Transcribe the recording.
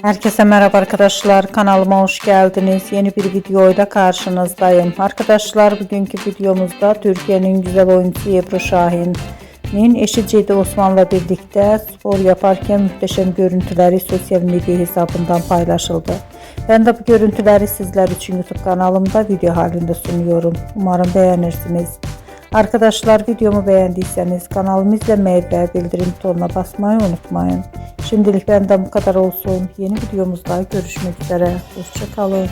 Herkese merhaba arkadaşlar, kanalıma hoş geldiniz. Yeni bir videoyla karşınızdayım. Arkadaşlar, bugünkü videomuzda Türkiye'nin güzel oyuncusu Ebru Şahin'in eşi Cedi Osman'la birlikte spor yaparken muhteşem görüntüleri sosyal medya hesabından paylaşıldı. Ben de bu görüntüleri sizler için YouTube kanalımda video halinde sunuyorum. Umarım beğenirsiniz. Arkadaşlar, videomu beğendiyseniz kanalımı izlemeyi ve bildirim butonuna basmayı unutmayın. Şimdilik benden bu kadar olsun. Yeni videomuzda görüşmek üzere. Hoşça kalın.